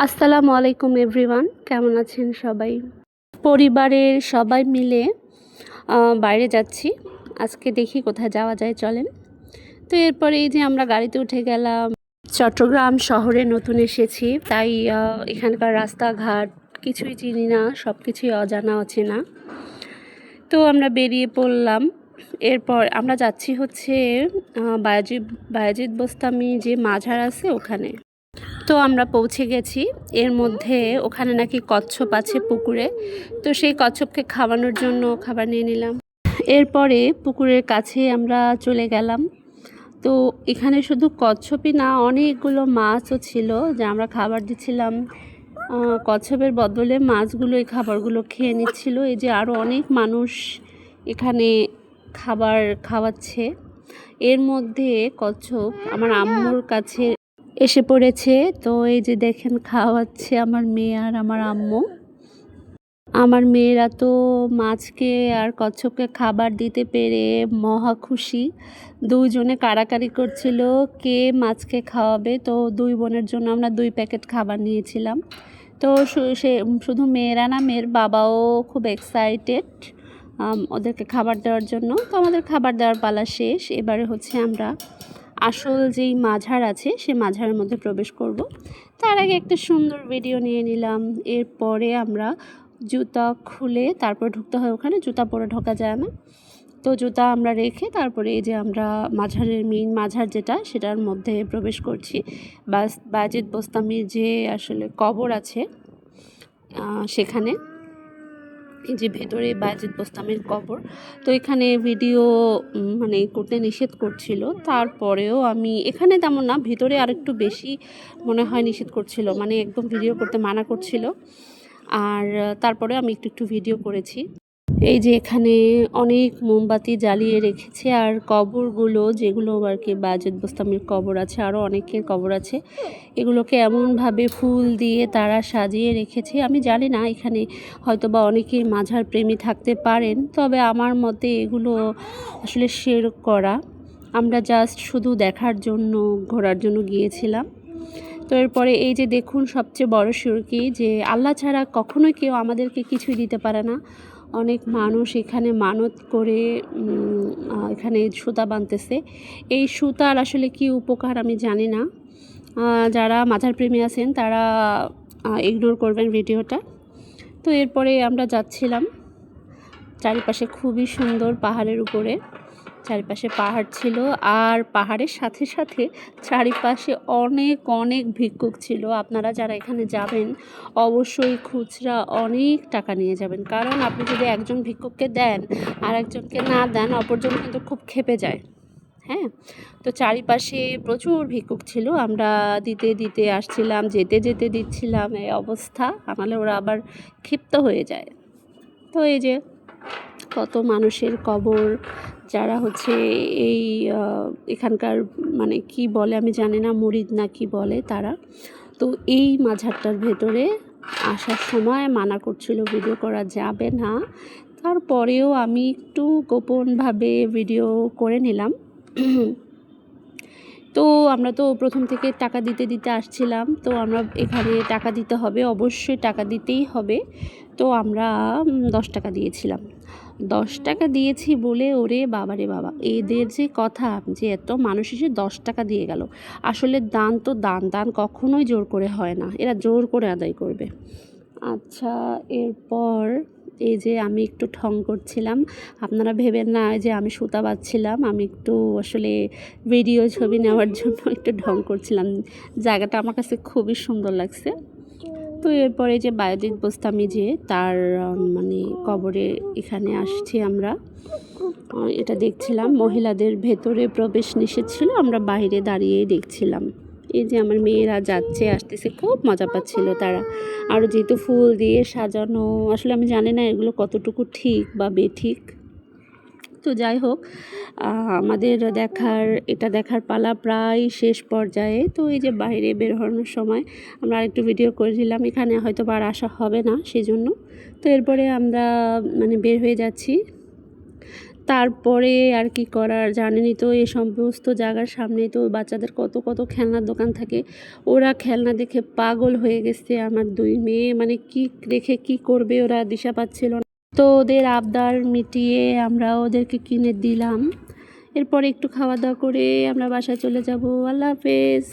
আসসালামু আলাইকুম এভরিওয়ান, কেমন আছেন সবাই? পরিবারের সবাই মিলে বাইরে যাচ্ছি। আজকে দেখি কোথায় যাওয়া যায়, চলেন। তো এরপরে এই যে আমরা গাড়িতে উঠে গেলাম। চট্টগ্রাম শহরে নতুন এসেছি, তাই এখানকার রাস্তাঘাট কিছুই চিনি না, সব কিছুই অজানা অচেনা। তো আমরা বেরিয়ে পড়লাম। এরপর আমরা যাচ্ছি হচ্ছে বায়েজিদ বোস্তামি যে মাজার আছে ওখানে। তো আমরা পৌঁছে গেছি। এর মধ্যে ওখানে নাকি কচ্ছপ আছে পুকুরে, তো সেই কচ্ছপকে খাওয়ানোর জন্য খাবার নিয়ে নিলাম। এরপরে পুকুরের কাছে আমরা চলে গেলাম। তো এখানে শুধু কচ্ছপই না, অনেকগুলো মাছও ছিল যা আমরা খাবার দিচ্ছিলাম। কচ্ছপের বদলে মাছগুলো এই খাবারগুলো খেয়ে নিচ্ছিল। এই যে আরও অনেক মানুষ এখানে খাবার খাওয়াচ্ছে। এর মধ্যে কচ্ছপ আমার আম্মুর কাছে এসে পড়েছে। তো এই যে দেখেন খাওয়াচ্ছে আমার মেয়ে আর আমার আম্মু। আমার মেয়েরা তো মাছকে আর কচ্ছপকে খাবার দিতে পেরে মহা খুশি। দুইজনে কাড়াকাড়ি করছিল কে মাছকে খাওয়াবে। তো দুই বোনের জন্য আমরা 2 প্যাকেট খাবার নিয়েছিলাম। তো সে শুধু মেয়েরা না, মেয়ের বাবাও খুব এক্সাইটেড ওদেরকে খাবার দেওয়ার জন্য। তো আমাদের খাবার দেওয়ার পালা শেষ। এবারে হচ্ছে আমরা আসল যেই মাঝার আছে সে মাঝারের মধ্যে প্রবেশ করব। তার আগে একটা সুন্দর ভিডিও নিয়ে নিলাম। এরপরে আমরা জুতা খুলে তারপর ঢুকতে হয় ওখানে, জুতা পরে ঢোকা যায় না। তো জুতা আমরা রেখে তারপরে এই যে আমরা মাঝারের মেইন মাঝার যেটা সেটার মধ্যে প্রবেশ করছি। বায়েজিদ বোস্তামির যে আসলে কবর আছে সেখানে, এই যে ভেতরে বায়েজিদ বোস্তামির কবর। তো এখানে ভিডিও মানে করতে নিষেধ করছিল, তারপরেও আমি এখানে তেমন না, ভেতরে আরেকটু বেশি মনে হয় নিষেধ করছিল, মানে একদম ভিডিও করতে মানা করছিল। আর তারপরে আমি একটু ভিডিও করেছি। এই যে এখানে অনেক মোমবাতি জ্বালিয়ে রেখেছে, আর কবরগুলো যেগুলো আর কি বায়েজিদ বোস্তামির কবর আছে, আরও অনেকের কবর আছে, এগুলোকে এমনভাবে ফুল দিয়ে তারা সাজিয়ে রেখেছে। আমি জানি না, এখানে হয়তো বা অনেকেই মাঝার প্রেমী থাকতে পারেন, তবে আমার মতে এগুলো আসলে শিরক করা। আমরা জাস্ট শুধু দেখার জন্য, ঘোরার জন্য গিয়েছিলাম। তো এরপরে এই যে দেখুন সবচেয়ে বড় শিরকি, যে আল্লাহ ছাড়া কখনোই কেউ আমাদেরকে কিছুই দিতে পারে না। অনেক মানুষ এখানে মানত করে এখানে সুতা বাঁধতেছে। এই সুতার আসলে কি উপকার আমি জানি না। যারা মাজার প্রেমী আছেন তারা ইগনোর করবেন ভিডিওটা। তো এরপরে আমরা যাচ্ছিলাম, চারিপাশে খুবই সুন্দর, পাহাড়ের উপরে চারিপাশে পাহাড় ছিল, আর পাহাড়ের সাথে সাথে চারিপাশে অনেক অনেক ভিক্ষুক ছিল। আপনারা যারা এখানে যাবেন অবশ্যই খুচরা অনেক টাকা নিয়ে যাবেন, কারণ আপনি যদি একজন ভিক্ষুককে দেন আর একজনকে না দেন, অপরজন কিন্তু খুব ক্ষেপে যায়। হ্যাঁ, তো চারিপাশে প্রচুর ভিক্ষুক ছিল। আমরা দিতে দিতে আসছিলাম, যেতে যেতে দিচ্ছিলাম, এই অবস্থা। নাহলে ওরা আবার ক্ষিপ্ত হয়ে যায়। তো এই যে কত মানুষের কবর, যারা হচ্ছে এই এখানকার মানে কি বলে আমি জানি না, মুরিদ না কি বলে তারা। তো এই মাঝারটার ভেতরে আসার সময় মানা করছিল, ভিডিও করা যাবে না। তারপরেও আমি একটু গোপনভাবে ভিডিও করে নিলাম। তো আমরা তো প্রথম থেকে টাকা দিতে দিতে আসছিলাম, তো আমরা এখানে টাকা দিতে হবে, অবশ্যই টাকা দিতেই হবে। তো আমরা 10 টাকা দিয়েছিলাম। 10 টাকা দিয়েছি বলে ওরে বাবা রে বাবা, এদের যে কথা, যে এত মানুষ এসে 10 টাকা দিয়ে গেল। আসলে দান তো দান, দান কখনোই জোর করে হয় না, এরা জোর করে আদায় করবে। আচ্ছা, এরপর এই যে আমি একটু ঢং করছিলাম। আপনারা ভেবেন না যে আমি সুতা বাঁধছিলাম, আমি একটু আসলে ভিডিও ছবি নেওয়ার জন্য একটু ঢং করছিলাম। জায়গাটা আমার কাছে খুবই সুন্দর লাগছে। তো এরপরে যে বায়েজিদ বোস্তামি যে তার মানে কবরে এখানে আসছি আমরা, এটা দেখছিলাম। মহিলাদের ভেতরে প্রবেশ নিষেধ ছিল, আমরা বাইরে দাঁড়িয়েই দেখছিলাম। এই যে আমার মেয়েরা যাচ্ছে আসতেছে, খুব মজা পাচ্ছিল তারা। আর যেহেতু ফুল দিয়ে সাজানো, আসলে আমি জানি না এগুলো কতটুকু ঠিক বা বেঠিক। তো যাই হোক, আমাদের এটা দেখার পালা প্রায় শেষ পর্যায়ে। তো এই যে বাইরে বের হওয়ার সময় আমরা আরেকটু ভিডিও করেছিলাম, এখানে হয়তো আর আসা হবে না সেজন্য। তো এরপরে আমরা মানে বের হয়ে যাচ্ছি। তারপরে আর কি করার, জানেনই তো এই সমস্ত জায়গার সামনে তো বাচ্চাদের কত কত খেলনার দোকান থাকে। ওরা খেলনা দেখে পাগল হয়ে গেছে। আমার দুই মেয়ে মানে কি রেখে কি করবে ওরা দিশা পাচ্ছিল না। তো ওদের আবদার মিটিয়ে আমরা ওদেরকে কিনে দিলাম। এরপরে একটু খাওয়া দাওয়া করে আমরা বাসায় চলে যাব। আল্লাহ হাফেজ।